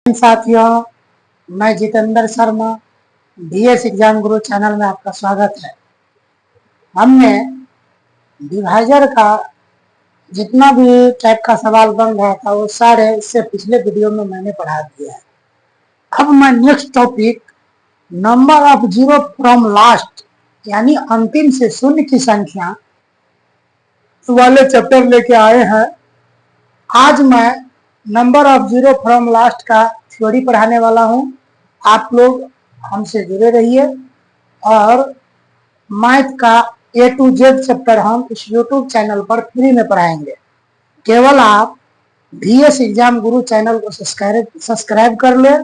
साथियों, मैं Jitendra Sharma DS exam गुरु channel में आपका स्वागत है। हमने डिवाइजर का जितना भी टाइप का सवाल बन रहा था वो सारे इससे पिछले वीडियो में मैंने पढ़ा दिया है। अब मैं next topic number of zero from last यानी अंतिम से शून्य की संख्या वाले चैप्टर लेके आए हैं। आज मैं number of zero from last का थ्योरी पढ़ाने वाला हूं। आप लोग हमसे जुड़े रहिए और मैथ का A to Z चैप्टर हम इस YouTube चैनल पर फ्री में पढ़ाएंगे। केवल आप डीएस एग्जाम गुरु चैनल को सब्सक्राइब कर ले,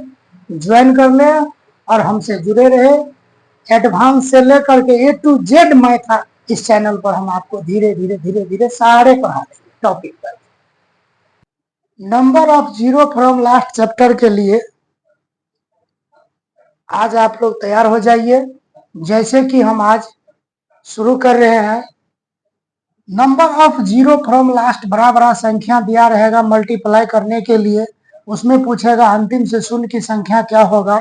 ज्वाइन कर ले और हमसे जुड़े रहे। एडवांस से लेकर के A to Z मैथ इस चैनल पर हम आपको धीरे धीरे सारे पढ़ा देंगे टॉपिक पर। Number of zero from last chapter के लिए आज आप लोग तैयार हो जाइए। जैसे कि हम आज शुरू कर रहे हैं। Number of zero from last बड़ा संख्या दिया रहेगा मल्टीप्लाई करने के लिए, उसमें पूछेगा अंतिम से शून्य की संख्या क्या होगा।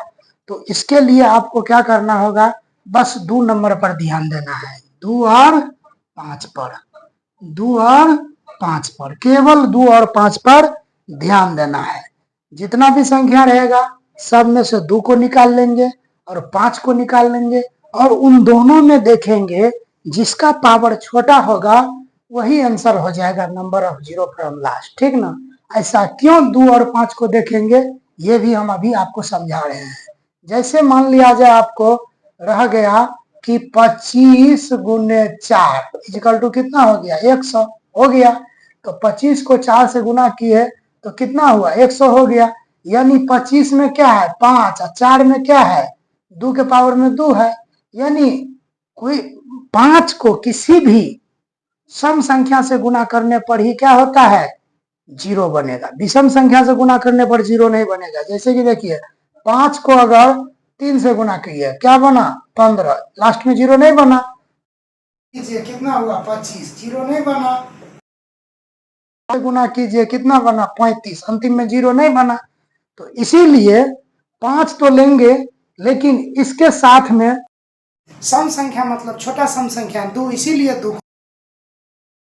तो इसके लिए आपको क्या करना होगा, बस 2 नंबर पर ध्यान देना है, 2 और 5 पर, 2 और 5 पर, केवल 2 और 5 पर ध्यान देना है। जितना भी संख्या रहेगा सब में से 2 को निकाल लेंगे और 5 को निकाल लेंगे और उन दोनों में देखेंगे जिसका पावर छोटा होगा वही आंसर हो जाएगा number of zero from last. ठीक ना। ऐसा क्यों 2 और 5 को देखेंगे ये भी हम अभी आपको समझा रहे हैं। जैसे मान लिया जाए आपको रह गया कि 25 गुने 4 इक्वल टू कितना हो गया, 100 हो गया। तो 25 को 4 से गुना किए तो कितना हुआ, 100 हो गया। यानी 25 में क्या है 5 और 4 में क्या है 2 के पावर में 2 है। यानी कोई 5 को किसी भी सम संख्या से गुना करने पर ही क्या होता है, 0 बनेगा। विषम संख्या से गुना करने पर 0 नहीं बनेगा। जैसे कि देखिए 5 को अगर 3 से गुना किए क्या बना 15, लास्ट में 0 नहीं बना। कितना हुआ 25, 0 नहीं बना। गुना कीजिए कितना बना 35, अंतिम में 0 नहीं बना। तो इसीलिए 5 तो लेंगे लेकिन इसके साथ में सम संख्या मतलब छोटा सम संख्या 2, इसीलिए 2।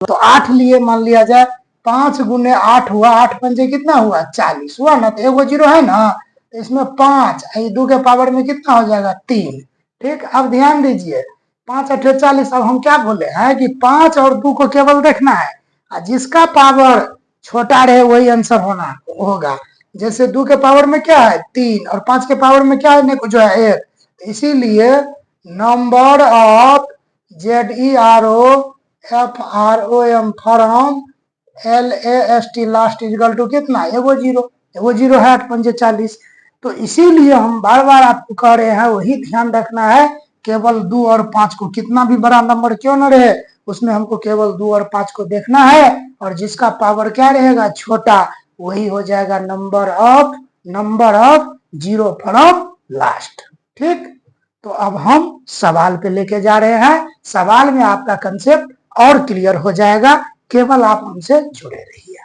तो 8 लिए मान लिया जाए 5 गुने 8 हुआ, 8 पंजे कितना हुआ 40 हुआ ना। तो एगो 0 है ना, तो इसमें 5 2 के पावर में कितना हो जाएगा 3। ठीक। अब ध्यान दीजिए 5 8 40। अब हम क्या बोले हैं कि 5 और 2 को केवल देखना है, जिसका पावर छोटा रहे वही आंसर होना होगा। जैसे 2 के पावर में क्या है 3 और 5 के पावर में क्या है जो है 1। तो इसीलिए number of ZEROFROM from LAST last equal to कितना, एगो 0 है 8 पंजे 40। तो इसीलिए हम बार बार आपको कह रहे हैं वही ध्यान रखना है। केवल 2 और 5 को कितना भी बड़ा नंबर क्यों न रहे उसमें हमको केवल 2 और 5 को देखना है और जिसका पावर क्या रहेगा छोटा वही हो जाएगा number of zero from last. ठीक। तो अब हम सवाल पे लेके जा रहे हैं। सवाल में आपका कंसेप्ट और क्लियर हो जाएगा, केवल आप हमसे जुड़े रहिए।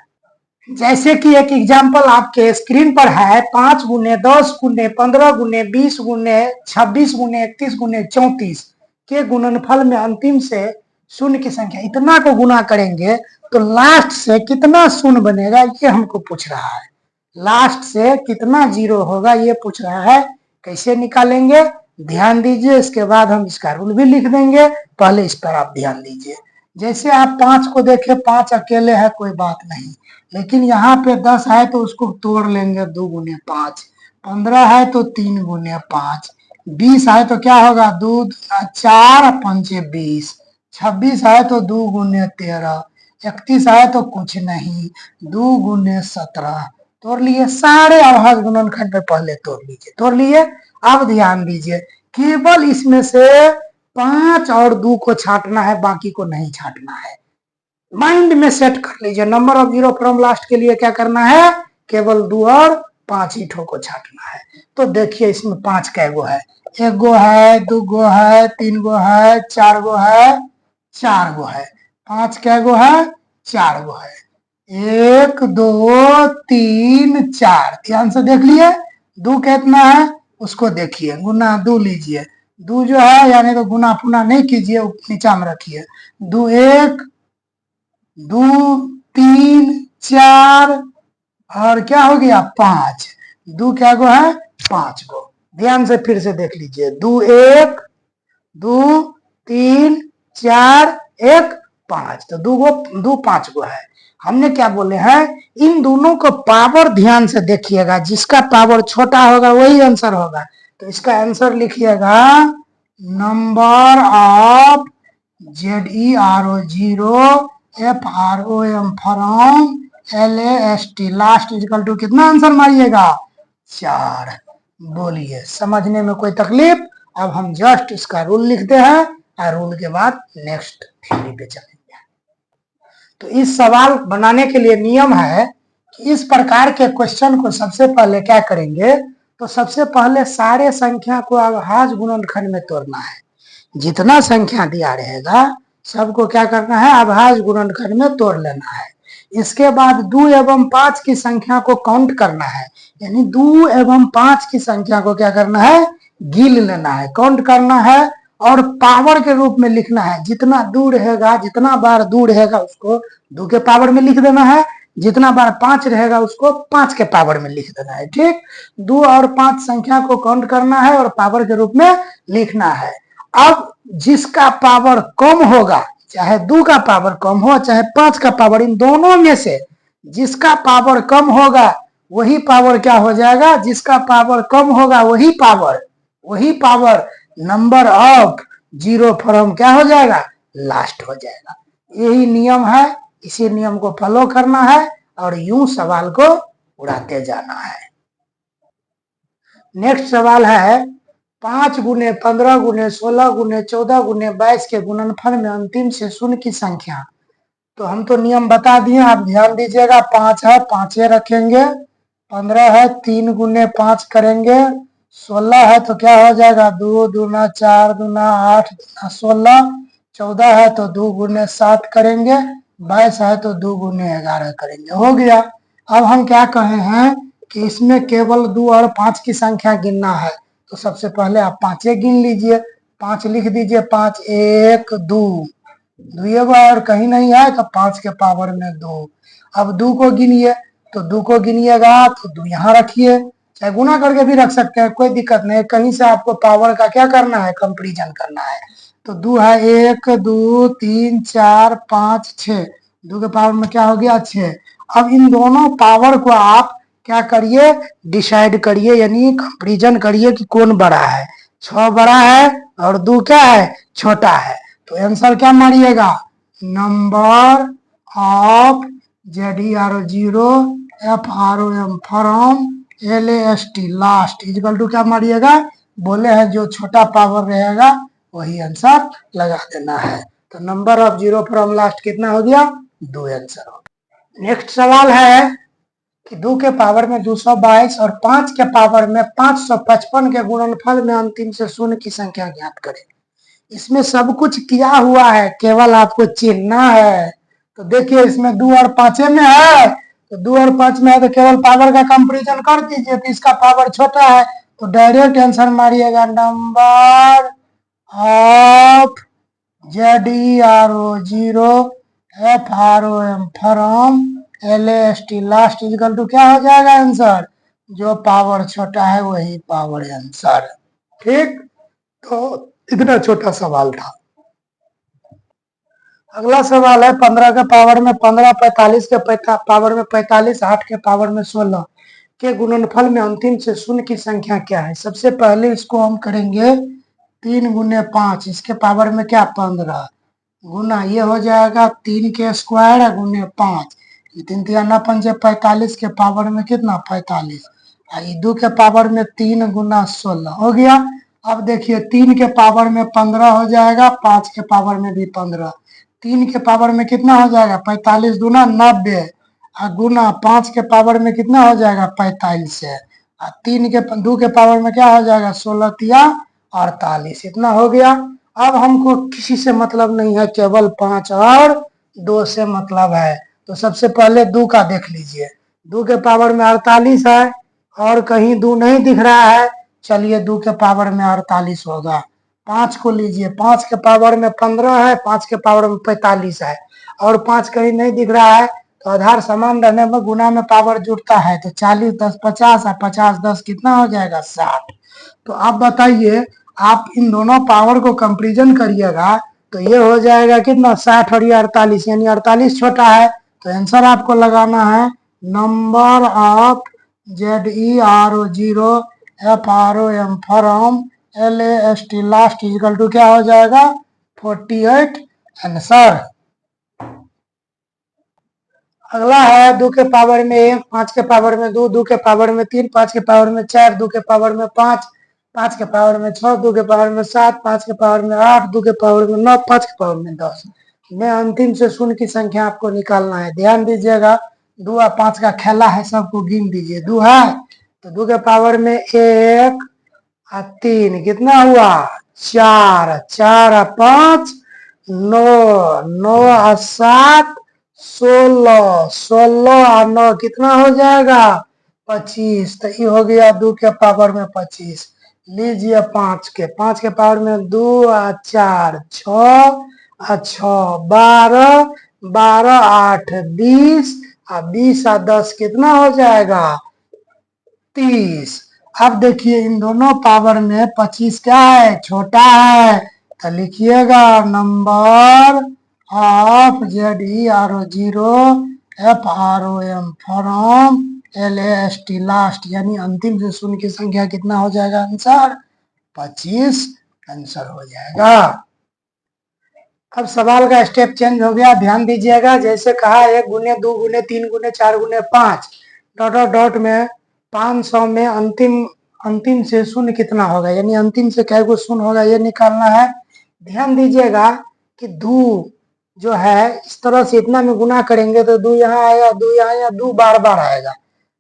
जैसे कि एक एग्जांपल आपके स्क्रीन पर है, 5 गुने 10 गुने 15 गुने 20 गुने 26 गुने 31 गुने 34 के गुणनफल में अंतिम से शून्य की संख्या इतना को गुना करेंगे तो लास्ट से कितना शून्य बनेगा ये हमको पूछ रहा है। लास्ट से कितना 0 होगा ये पूछ रहा है। कैसे निकालेंगे ध्यान दीजिए, इसके बाद हम इसका रूल भी लिख देंगे, पहले इस पर आप ध्यान दीजिए। जैसे आप 5 को देखें 5 अकेले है कोई बात नहीं, लेकिन यहाँ पे 10 है तो उसको तोड़ लेंगे 2 गुने 5, 15 है तो 3 गुने 5, 20 है तो क्या होगा 2 4 पंचे 20, 26 है तो 2 गुने 13, 31 है तो कुछ नहीं 2 गुने 17। तोड़ लिए सारे अभाज्य गुणनखंड में पहले तोड़ लीजिए, तोड़ लिए। अब ध्यान दीजिए केवल इसमें से 5 और 2 को छांटना है, बाकी को नहीं छांटना है। माइंड में सेट कर लीजिए number of zero from last के लिए क्या करना है, केवल 2 और 5 ही ठो को छांटना है। तो देखिए इसमें 5 कैगो है, 1 गो है 2 गो है 3 गो है 4 गो है 4 गो है। 5 कैगो है 4 गो है। 1 2 3 4, ध्यान से देख लिए। दो कितना है उसको देखिए, गुना दो लीजिए। दो जो है यानी तो गुना पुना नहीं कीजिए, नीचा में रखिए। 2 1 2 3 4 और क्या हो गया 5। दो क्या गो है 5 गो। ध्यान से फिर से देख लीजिए। 2 1 2 3 4 1 5, तो दो गो 2 5 गो है। हमने क्या बोले हैं, इन दोनों को पावर ध्यान से देखिएगा, जिसका पावर छोटा होगा वही आंसर होगा। तो इसका आंसर लिखिएगा number of ZERO0 FROM from LAST last equal to कितना आंसर मारिएगा 4। बोलिए समझने में कोई तकलीफ? अब हम जस्ट इसका रूल लिखते हैं और रूल के बाद नेक्स्ट थ्योरी पे चलेंगे। तो इस सवाल बनाने के लिए नियम है कि इस प्रकार के क्वेश्चन को सबसे पहले क्या करेंगे, तो सबसे पहले सारे संख्या को अभाज्य गुणनखंड में तोड़ना है। जितना संख्या दिया रहेगा सबको क्या करना है, अभाज्य गुणनखंड में तोड़ लेना है। इसके बाद 2 एवं 5 की संख्या को काउंट करना है, यानी 2 एवं 5 की संख्या को क्या करना है, गिन लेना है, काउंट करना है और पावर के रूप में लिखना है। जितना दूर रहेगा, जितना बार दूर रहेगा उसको 2 के पावर में लिख देना है, जितना बार 5 रहेगा उसको 5 के पावर में लिख देना है। ठीक, 2 और 5 संख्या को काउंट करना है और पावर के रूप में लिखना है। अब जिसका पावर कम होगा, चाहे 2 का पावर कम हो चाहे 5 का पावर, इन दोनों में से जिसका पावर कम होगा वही पावर क्या हो जाएगा, जिसका पावर कम होगा वही power number of zero from क्या हो जाएगा, लास्ट हो जाएगा। यही नियम है, इसी नियम को फॉलो करना है और यूं सवाल को उड़ाते जाना है। नेक्स्ट सवाल है 5 गुने 15 गुने 16 गुने 14 गुने 22 के गुणनफल में अंतिम से शून्य की संख्या। तो हम तो नियम बता दिए, आप ध्यान दीजिएगा। 5 है 5 रखेंगे, 15 है 3 गुने 5 करेंगे, 16 है तो क्या हो जाएगा 2 दूना 4 दूना 8 दूना 16, 14 है तो 2 गुने 7 करेंगे, 22 है तो 2 गुने 11 करेंगे। हो गया। अब हम क्या कहे हैं कि इसमें केवल 2 और 5 की संख्या गिनना है। तो सबसे पहले आप 5 गिन लीजिए, 5 लिख दीजिए। 5 1 2 2 और कहीं नहीं है तो 5 के पावर में 2। अब 2 को गिनिए, तो 2 को गिनिएगा तो 2 यहाँ रखिए, चाहे गुना करके भी रख सकते हैं, कोई दिक्कत नहीं। कहीं से आपको पावर का क्या करना है, कंपेरिजन करना है। तो 2 है 1 2 3 4 5 6, 2 के पावर में क्या हो गया 6। अब इन दोनों पावर को आप क्या करिए, डिसाइड करिए, यानी कंपेरिजन करिए कि कौन बड़ा है। 6 बड़ा है और 2 क्या है, छोटा है। तो आंसर क्या मारिएगा, number of ZERO0 FROM from LAST last equal to क्या मारिएगा, बोले हैं जो छोटा पावर रहेगा वही आंसर लगा देना है। तो number of zero from last कितना हो गया, 2 आंसर हो गया। नेक्स्ट सवाल है कि 2 के पावर में 222 और 5 के पावर में 555 के गुणनफल में अंतिम से शून्य की संख्या ज्ञात करें। इसमें सब कुछ किया हुआ है, केवल आपको चिन्हना है। तो देखिए इसमें 2 और 5 में है, तो 2 और 5 में है तो केवल पावर का कंपैरिजन कर दीजिए। तो इसका पावर छोटा है तो डायरेक्ट आंसर मारिएगा number of ZERO0 FROM from LAST last equal to क्या हो जाएगा आंसर, जो पावर छोटा है वही पावर आंसर। ठीक, तो इतना छोटा सवाल था। अगला सवाल है 15 के पावर में 15, 45 के पावर में 45, 8 के पावर में 16 के गुणनफल में अंतिम से शून्य की संख्या क्या है। सबसे पहले इसको हम करेंगे 3 गुने 5, इसके पावर में क्या 15 गुना ये हो जाएगा 3 के स्क्वायर गुने 5, 3 3 5 45 के पावर में कितना 45, 2 के पावर में 3 गुना 16 हो गया। अब देखिए 3 के पावर में 15 हो जाएगा, 5 के पावर में भी 15, 3 के पावर में कितना हो जाएगा 45 दूना 90, गुना 5 के पावर में कितना हो जाएगा 45 है, 3 के 2 के पावर में क्या हो जाएगा 16 तिया 48, इतना हो गया। अब हमको किसी से मतलब नहीं है, केवल 5 और 2 से मतलब है। तो सबसे पहले 2 का देख लीजिए, 2 के पावर में 48 है और कहीं 2 नहीं दिख रहा है। चलिए 2 के पावर में 48 होगा। 5 को लीजिए, 5 के पावर में 15 है, 5 के पावर में 45 है और 5 कहीं नहीं दिख रहा है। तो आधार समान रहने में गुना में पावर जुड़ता है, तो 40 10 50 है, 50 10 कितना हो जाएगा 60। तो आप बताइए, आप इन दोनों पावर को कंपेरिजन करिएगा तो ये हो जाएगा कितना 60 और ये 48, यानी 48 छोटा है। तो आंसर आपको लगाना है number of ZERO0 FROM from LAST last equal to क्या हो जाएगा 48 आंसर। अगला है 2 के पावर में 1, 5 के पावर में 2, 2 के पावर में 3, 5 के पावर में 4, 2 के पावर में 5, 5 के पावर में 6, 2 के पावर में 7, 5 के पावर में 8, 2 के पावर में 9, 5 के पावर में 10 में अंतिम से शून्य की संख्या आपको निकालना है। ध्यान दीजिएगा 2 और 5 का खेला है, सबको गिन दीजिए। 2 है तो 2 के पावर में 1 और 3 कितना हुआ 4, 4 और 5 9, 9 और 7 16, 16 और 9 कितना हो जाएगा 25। तो ये हो गया 2 के पावर में 25। लीजिए 5 के पावर में 2 और 4 6 और 6 12, 12 8 20 और 20 और 10 कितना हो जाएगा 30। अब देखिए इन दोनों पावर में 25 क्या है छोटा है, तो लिखिएगा number of ZERO0 FROM from LAST last, यानी अंतिम से शून्य की संख्या कितना हो जाएगा आंसर 25 आंसर हो जाएगा। अब सवाल का स्टेप चेंज हो गया, ध्यान दीजिएगा। जैसे कहा 1 गुने 2 गुने 3 गुने 4 गुने 5 डॉट डॉट में 500 में अंतिम से शून्य कितना होगा, यानी अंतिम से क्या को शून्य होगा ये निकालना है। ध्यान दीजिएगा कि 2 जो है इस तरह से इतना में गुना करेंगे तो 2 यहाँ आएगा, 2 यहाँ आएगा, 2 बार बार आएगा।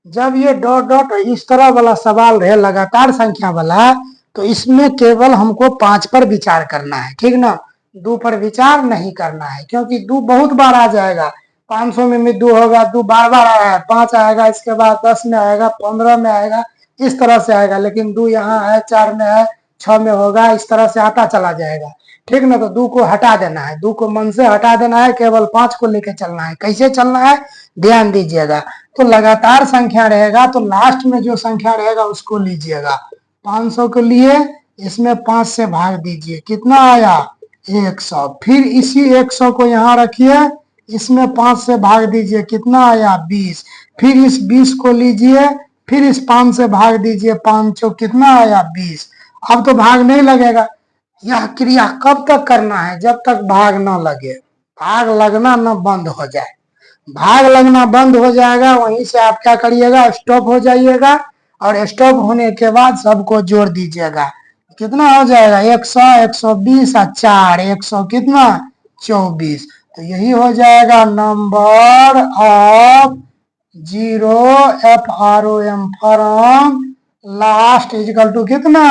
जब ये डॉट डॉट इस तरह वाला सवाल रहे लगातार संख्या वाला, तो इसमें केवल हमको 5 पर विचार करना है, ठीक ना। 2 पर विचार नहीं करना है, क्योंकि 2 बहुत बार आ जाएगा। 500 में 2 होगा, 2 बार बार आया है, 5 आएगा, इसके बाद 10 में आएगा, 15 में आएगा, इस तरह से आएगा। लेकिन 2 यहाँ है, 4 में है, 6 में होगा, इस तरह से आता चला जाएगा, ठीक ना। तो 2 को हटा देना है, 2 को मन से हटा देना है, केवल 5 को लेकर चलना है। कैसे चलना है ध्यान दीजिएगा। तो लगातार संख्या रहेगा तो लास्ट में जो संख्या रहेगा उसको लीजिएगा। 500 के लिए इसमें 5 से भाग दीजिए, कितना आया 100। फिर इसी 100 को यहाँ रखिए, इसमें 5 से भाग दीजिए, कितना आया 20। फिर इस 20 को लीजिए, फिर इस 5 से भाग दीजिए, 5 कितना आया 20। अब तो भाग नहीं लगेगा। यह क्रिया कब तक करना है, जब तक भाग न लगे, भाग लगना न बंद हो जाए। भाग लगना बंद हो जाएगा, वहीं से आप क्या करिएगा स्टॉप हो जाइएगा और स्टॉप होने के बाद सबको जोड़ दीजिएगा। कितना हो जाएगा 100, 120 और 4 100 कितना 24। तो यही हो जाएगा number of ZERO from last equal to कितना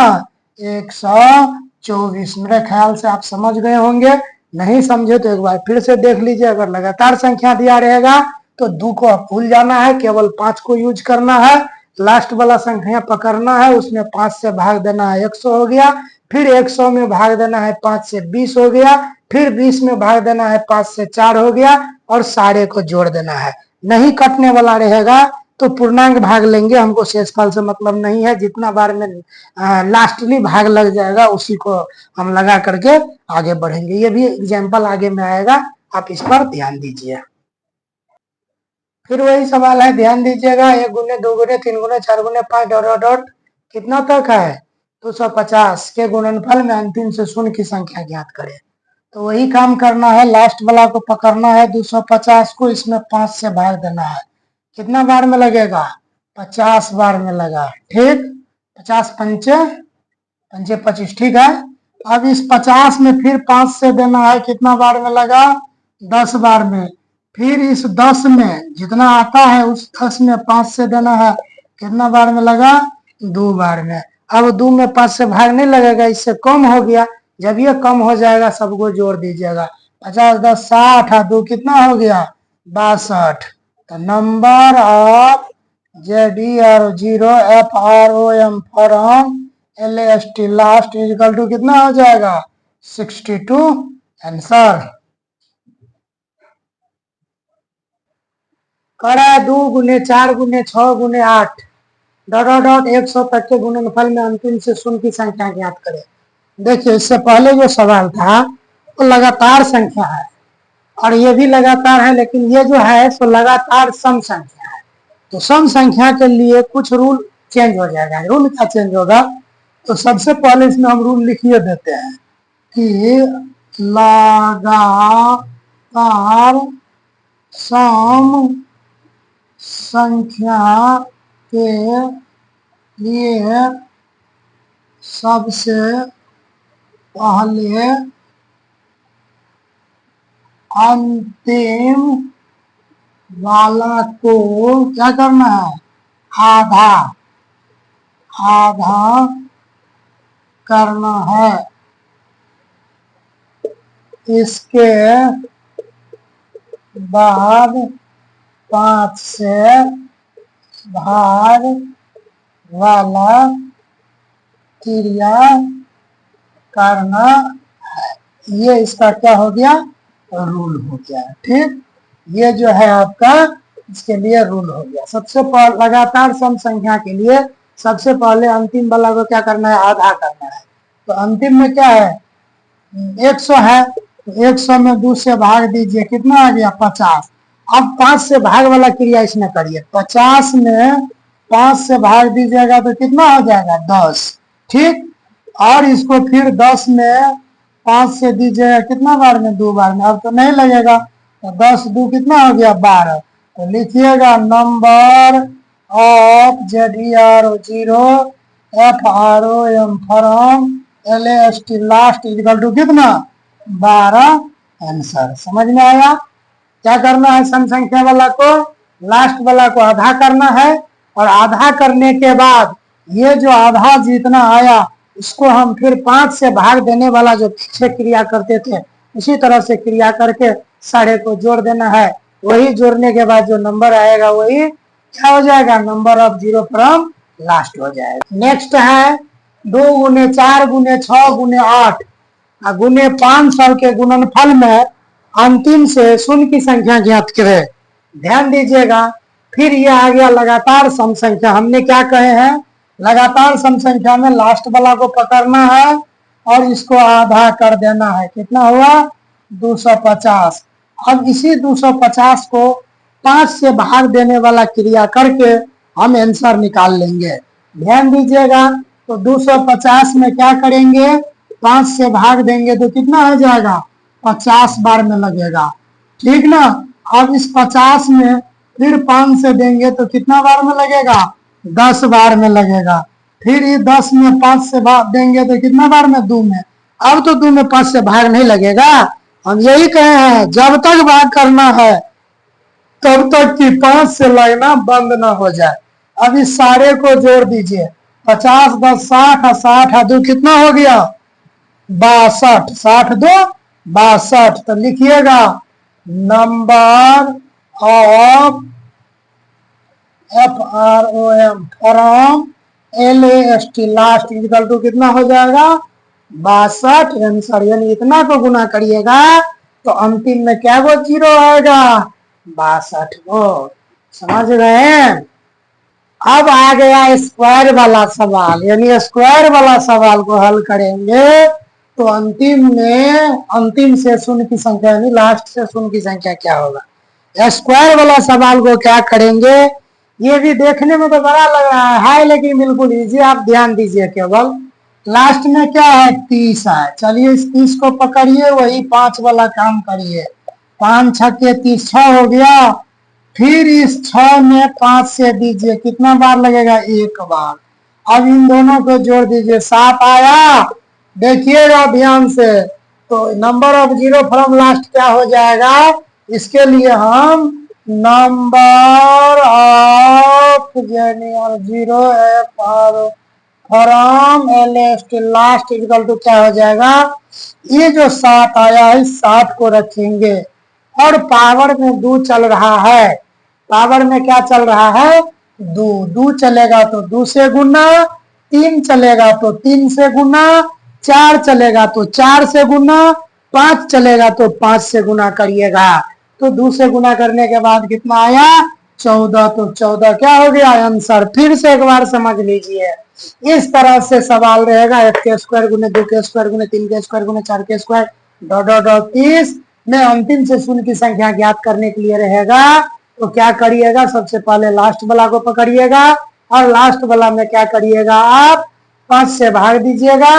124। मेरे ख्याल से आप समझ गए होंगे, नहीं समझे तो एक बार फिर से देख लीजिए। अगर लगातार संख्या दिया रहेगा तो 2 को भूल जाना है, केवल 5 को यूज करना है। लास्ट वाला संख्या पकड़ना है, उसमें 5 से भाग देना है, 100 हो गया। फिर 100 में भाग देना है 5 से 20 हो गया। फिर 20 में भाग देना है 5 से 4 हो गया और सारे को जोड़ देना है। नहीं कटने वाला रहेगा तो पूर्णांक भाग लेंगे, हमको शेषफल से मतलब नहीं है। जितना बार में लास्टली भाग लग जाएगा उसी को हम लगा करके आगे बढ़ेंगे। ये भी एग्जाम्पल आगे में आएगा, आप इस पर ध्यान दीजिए। फिर वही सवाल है, ध्यान दीजिएगा। 1 गुने 2 गुने 3 गुने 4 गुने 5 डॉट डॉट डॉट कितना तक है 250 के गुणनफल में अंतिम से शून्य की संख्या ज्ञात करें। तो वही काम करना है, लास्ट वाला को पकड़ना है 250 को, इसमें 5 से भाग देना है। कितना बार में लगेगा 50 बार में लगा, ठीक। 50 पंचे 25, ठीक है। अब इस 50 में फिर 5 से देना है, कितना बार में लगा 10 बार में। फिर इस 10 में जितना आता है उस 10 में 5 से देना है, कितना बार में लगा 2 बार में। अब 2 में 5 से भाग नहीं लगेगा, इससे कम हो गया। जब ये कम हो जाएगा सबको जोड़ दीजिएगा। 50 10 60 और 2 कितना हो गया 62। तो number of ZER0 FROM from LAST last equal to कितना हो जाएगा 62 आंसर। कड़ा 2 गुने 4 गुने 6 गुने 8 डॉट डॉट डॉट 100 तक के गुणनफल में अंतिम से शून्य की संख्या ज्ञात करें। देखिए इससे पहले जो सवाल था वो लगातार संख्या है और ये भी लगातार है, लेकिन ये जो है सो लगातार सम संख्या है। तो सम संख्या के लिए कुछ रूल चेंज हो जाएगा। रूल क्या चेंज होगा? तो सबसे पहले इसमें हम रूल लिखिए देते हैं कि लगातार सम संख्या के लिए सबसे पहले अंतिम वाला को क्या करना है? आधा आधा करना है। इसके बाद 5 से भाग वाला क्रिया करना है। ये इसका क्या हो गया? रूल हो गया। ठीक, ये जो है आपका इसके लिए रूल हो गया। सबसे पहले लगातार सम संख्या के लिए सबसे पहले अंतिम वाला को क्या करना है? आधा करना है। तो अंतिम में क्या है? 100 है, तो 100 में 2 से भाग दीजिए, कितना आ गया? 50। अब 5 से भाग वाला क्रिया इसमें करिए। 50 में 5 से भाग दीजिएगा तो कितना हो जाएगा? 10। ठीक, और इसको फिर 10 में 5 से दीजिएगा कितना बार में? 2 बार में। अब तो नहीं लगेगा, तो 10 2 कितना हो गया? 12। तो लिखिएगा number of ZER0 FROM from LAST last equal to कितना? 12 आंसर। समझ में आया? क्या करना है? सम संख्या वाला को लास्ट वाला को आधा करना है, और आधा करने के बाद ये जो आधा जितना आया इसको हम फिर 5 से भाग देने वाला जो पीछे क्रिया करते थे इसी तरह से क्रिया करके सारे को जोड़ देना है। वही जोड़ने के बाद जो नंबर आएगा वही क्या हो जाएगा? Number of zero from last हो जाएगा। नेक्स्ट है 2 गुने 4 गुने 6 गुने 8 गुने 500 के गुणनफल में अंतिम से शून्य की संख्या ज्ञात करें। ध्यान दीजिएगा, फिर ये आ गया लगातार सम संख्या। हमने क्या कहे हैं? लगातार सम संख्या में लास्ट वाला को पकड़ना है और इसको आधा कर देना है। कितना हुआ? 250। अब इसी 250 को 5 से भाग देने वाला क्रिया करके हम आंसर निकाल लेंगे। ध्यान दीजिएगा, तो 250 में क्या करेंगे? 5 से भाग देंगे तो कितना हो जाएगा? 50 बार में लगेगा। ठीक ना? अब इस 50 में फिर 5 से देंगे तो कितना बार में लगेगा? 10 बार में लगेगा। फिर ये 10 में 5 से भाग देंगे तो कितना बार में? 2 में। अब तो 2 में 5 से भाग नहीं लगेगा। हम यही कहे हैं जब तक भाग करना है तब तक कि 5 से लगना बंद ना हो जाए। अब इस सारे को जोड़ दीजिए। 50 10 60 और 60 2 कितना हो गया? 62। 60 2 62। तो लिखिएगा number of FROM from LAST last equal to कितना हो जाएगा? 62 आंसर। यानी इतना को गुना करिएगा तो अंतिम में क्या वो जीरो आएगा? 62 को। समझ रहे हैं? अब आ गया स्क्वायर वाला सवाल, यानी स्क्वायर वाला सवाल को हल करेंगे तो अंतिम में अंतिम से शून्य की संख्या यानी लास्ट से शून्य की संख्या क्या होगा? स्क्वायर वाला सवाल को क्या करेंगे? ये भी देखने में तो बड़ा लग रहा है लेकिन बिल्कुल इजी। आप ध्यान दीजिए, केवल लास्ट में क्या है? 30 है। चलिए इस 30 को पकड़िए, वही 5 वाला काम करिए। 5 छक्के 30 6 हो गया। फिर इस 6 में 5 से दीजिए, कितना बार लगेगा? 1 बार। अब इन दोनों को जोड़ दीजिए, 7 आया। देखिएगा ध्यान से, तो number of zero from last क्या हो जाएगा? इसके लिए हम number of zero from LAST last equal to क्या हो जाएगा? ये जो 7 आया है 7 को रखेंगे, और पावर में 2 चल रहा है। पावर में क्या चल रहा है? 2। 2 चलेगा तो 2 से गुना, 3 चलेगा तो 3 से गुना, 4 चलेगा तो 4 से गुना, 5 चलेगा तो 5 से गुना करिएगा। तो 2 से गुना करने के बाद कितना आया? 14। तो 14 क्या हो गया आंसर? फिर से एक बार समझ लीजिए, इस तरह से सवाल रहेगा। 1 के स्क्वायर गुने 2 के स्क्वायर गुने 3 के स्क्वायर गुने 4 के स्क्वायर डॉट डॉट डॉट 30 में अंतिम से शून्य की संख्या ज्ञात करने के लिए रहेगा। तो क्या करिएगा? सबसे पहले लास्ट वाला को पकड़िएगा और लास्ट वाला में क्या करिएगा? आप 5 से भाग दीजिएगा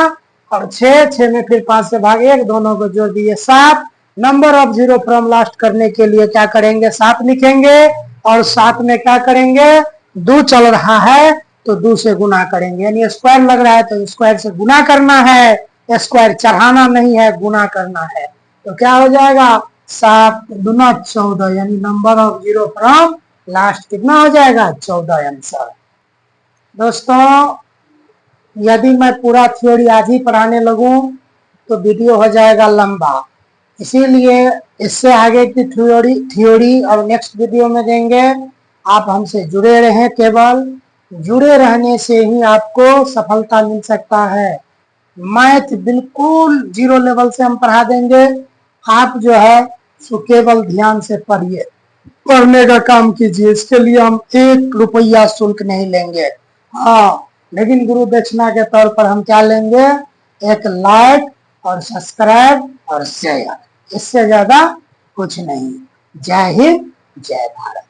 और 6 में फिर 5 से भाग 1, दोनों को जोड़ दिए 7। Number of zero from last करने के लिए क्या करेंगे? 7 लिखेंगे और 7 में क्या करेंगे? 2 चल रहा है तो 2 से गुना करेंगे, यानी स्क्वायर लग रहा है तो स्क्वायर से गुना करना है, स्क्वायर चढ़ाना नहीं है, गुना करना है। तो क्या हो जाएगा? 7 दूना 14, यानी number of zero from last कितना हो जाएगा? 14 आंसर। दोस्तों यदि मैं पूरा थ्योरी आज ही पढ़ाने लगूं तो वीडियो हो जाएगा लंबा, इसीलिए इससे आगे की थ्योरी और नेक्स्ट वीडियो में देंगे। आप हमसे जुड़े रहें, केवल जुड़े रहने से ही आपको सफलता मिल सकता है। मैथ बिल्कुल 0 लेवल से हम पढ़ा देंगे। आप जो है सो केवल ध्यान से पढ़िए, पढ़ने का काम कीजिए। इसके लिए हम 1 रुपया शुल्क नहीं लेंगे। हाँ, लेकिन गुरु दक्षिणा के तौर पर हम क्या लेंगे? 1 लाइक और सब्सक्राइब और शेयर, इससे ज्यादा कुछ नहीं। जय हिंद, जय भारत।